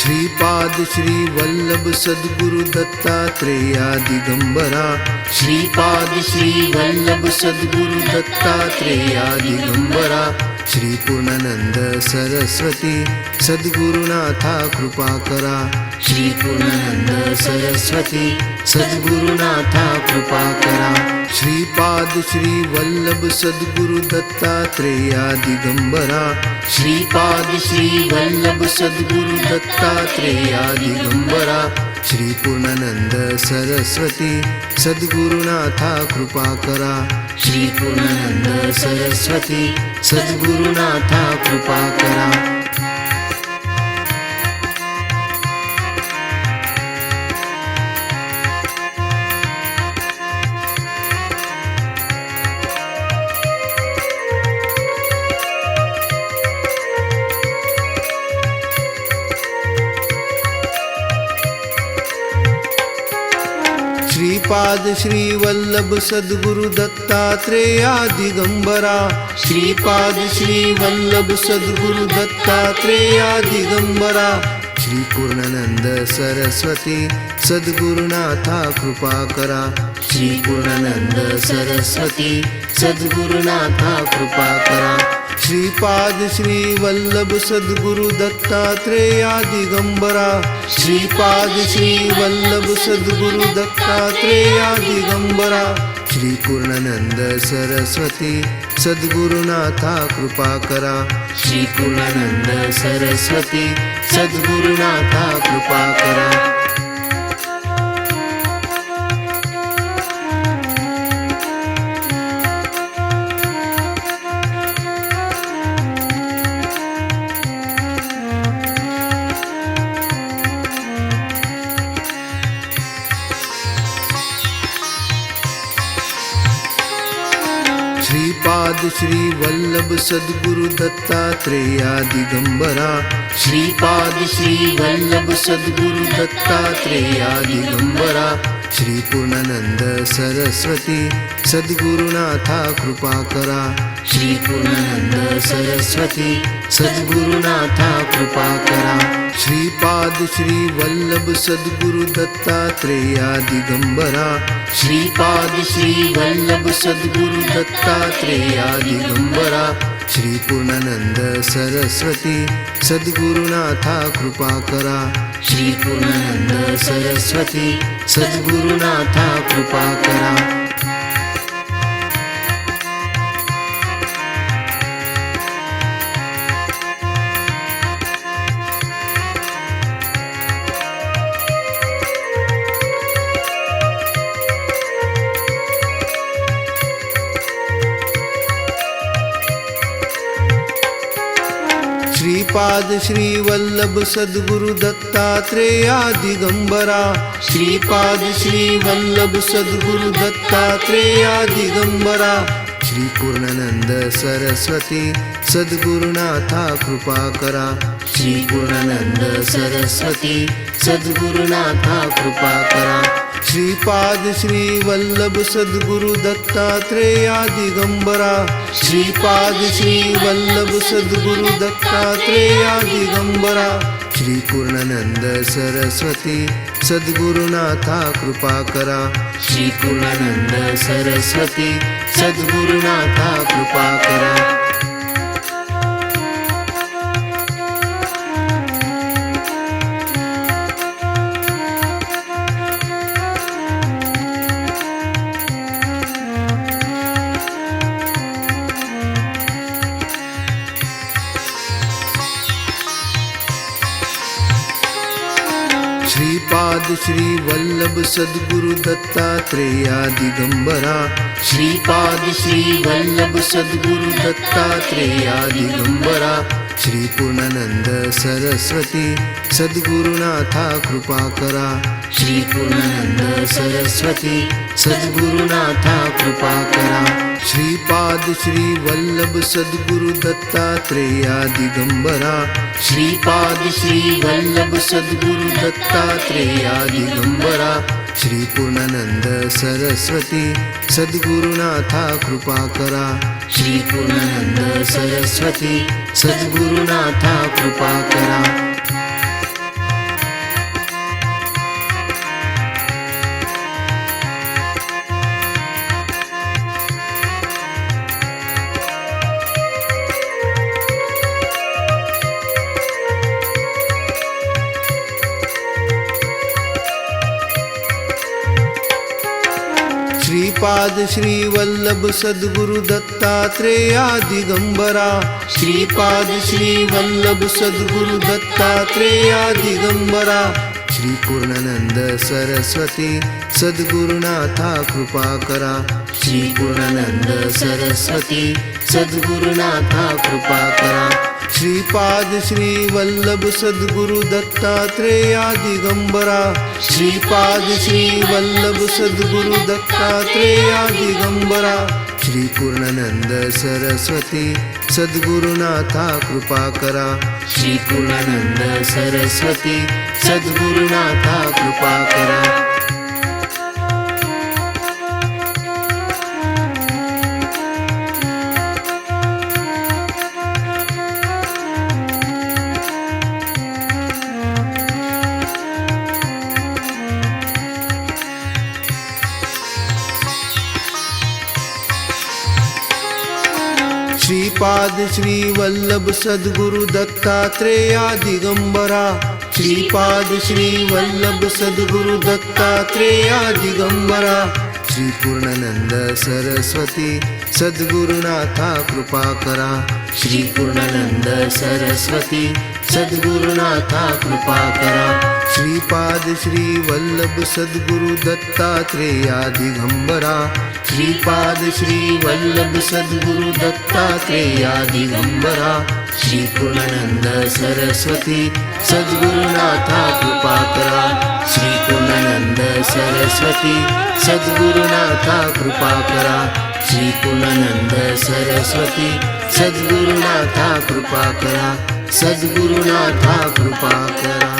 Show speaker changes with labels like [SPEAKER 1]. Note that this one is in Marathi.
[SPEAKER 1] श्रीपाद श्री वल्लभ सद्गुरु दत्तात्रेया दिगंबरा। श्रीपाद श्री वल्लभ सद्गुरु दत्तात्रेया दिगंबरा। श्री पूर्णानंद सरस्वती सद्गुरुनाथा कृपा करा। श्री पूर्णानंद सरस्वती सद्गुरुनाथा कृपा करा। श्रीपाद श्री वल्लभ सद्गुरु दत्तात्रेया दिगंबरा। श्रीपाद श्री वल्लभ सद्गुरु दत्तात्रेया दिगंबरा। श्री पूर्णानंद सरस्वती सद्गुरुनाथा कृपा करा। श्री पूर्णानंद सरस्वती सद्गुरुनाथा कृपा करा। श्रीपाद श्री वल्लभ सद्गुरु दत्तात्रेया दिगंबरा। श्रीपाद श्री वल्लभ सद्गुरु दत्तात्रेया दिगंबरा। श्री पूर्णानंद सरस्वती सद्गुरुनाथा कृपा करा। श्री पूर्णानंद सरस्वती सद्गुरुनाथा कृपा करा। श्रीपाद श्री वल्लभ सद्गुरु दत्तात्रेया दिगंबरा। श्रीपाद श्री वल्लभ सद्गुरु दत्तात्रेया दिगंबरा। श्री पूर्णानंद सरस्वती सद्गुरुनाथा कृपा करा। श्री पूर्णानंद सरस्वती सद्गुरुनाथा कृपा करा। श्रीपाद श्री वल्लभ सद्गुरु दत्तात्रेया दिगंबरा। श्रीपाद श्री वल्लभ सद्गुरु दत्तात्रेया दिगंबरा। श्री पूर्णानंद सरस्वती सद्गुरुनाथा कृपा करा। श्री पूर्णानंद सरस्वती सद्गुरुनाथा कृपा करा। श्रीपाद श्री वल्लभ सद्गुरु दत्तात्रेया दिगंबरा। श्रीपाद श्री वल्लभ सद्गुरु दत्तात्रेया दिगंबरा। श्री पूर्णानंद सरस्वती सद्गुरुनाथा कृपा करा। श्री पूर्णानंद सरस्वती सद्गुरुनाथा कृपा करा। श्रीपाद श्री वल्लभ सद्गुरु दत्तात्रेया दिगंबरा। श्रीपाद श्री वल्लभ सद्गुरु दत्तात्रेया दिगंबरा। श्री पूर्णानंद सरस्वती सद्गुरुनाथा कृपा करा। श्री पूर्णानंद सरस्वती सद्गुरुनाथा कृपा करा। श्रीपाद श्री वल्लभ सद्गुरु दत्तात्रेया दिगंबरा। श्रीपाद श्री वल्लभ सद्गुरु दत्तात्रेया दिगंबरा। श्री पूर्णानंद सरस्वती सद्गुरुनाथा कृपा करा। श्री पूर्णानंद सरस्वती सद्गुरुनाथा कृपा करा। श्रीपाद श्री वल्लभ सद्गुरु दत्तात्रेया दिगंबरा। श्रीपाद श्री वल्लभ सद्गुरु दत्तात्रेया दिगंबरा। श्री पूर्णानंद सरस्वती सद्गुरुनाथा कृपा करा। श्री पूर्णानंद सरस्वती सद्गुरुनाथा कृपा करा। श्रीपाद श्री वल्लभ सद्गुरु दत्तात्रेया दिगंबरा। श्रीपाद श्री वल्लभ सद्गुरु दत्तात्रेया दिगंबरा। श्री पूर्णानंद सरस्वती सद्गुरुनाथा कृपा करा। श्री पूर्णानंद सरस्वती सद्गुरुनाथा कृपा करा। श्रीपाद श्री वल्लभ सद्गुरु दत्तात्रेया दिगंबरा श्रीपाद श्री वल्लभ सद्गुरु दत्तात्रेया दिगंबरा श्री पूर्णानंद सरस्वती सद्गुरुनाथा कृपा करा श्री पूर्णानंद सरस्वती सद्गुरुनाथा कृपा करा श्रीपाद श्री वल्लभ सद्गुरु दत्तात्रेया दिगंबरा श्रीपाद श्री वल्लभ सद्गुरु दत्तात्रेया दिगंबरा श्री पूर्णानंद सरस्वती सद्गुरुनाथा कृपा करा श्री पूर्णानंद सरस्वती सद्गुरुनाथा कृपा करा श्रीपाद श्री वल्लभ सद्गुरु दत्तात्रेया दिगंबरा श्रीपाद श्री वल्लभ सद्गुरु दत्तात्रेया दिगंबरा श्री पूर्णानंद सरस्वती सद्गुरुनाथा कृपा करा श्री पूर्णानंद सरस्वती सद्गुरुनाथा कृपा करा श्रीपाद श्री वल्लभ सद्गुरु दत्तात्रेया दिगंबरा श्रीपाद श्री वल्लभ सद्गुरु दत्तात्रेया दिगंबरा श्री पूर्णानंद सरस्वती सद्गुरुनाथा कृपा करा श्री पूर्णानंद सरस्वती सद्गुरुनाथा कृपा करा श्री पूर्णानंद सरस्वती सद्गुरुनाथा कृपा करा सद्गुरुनाथा कृपा करा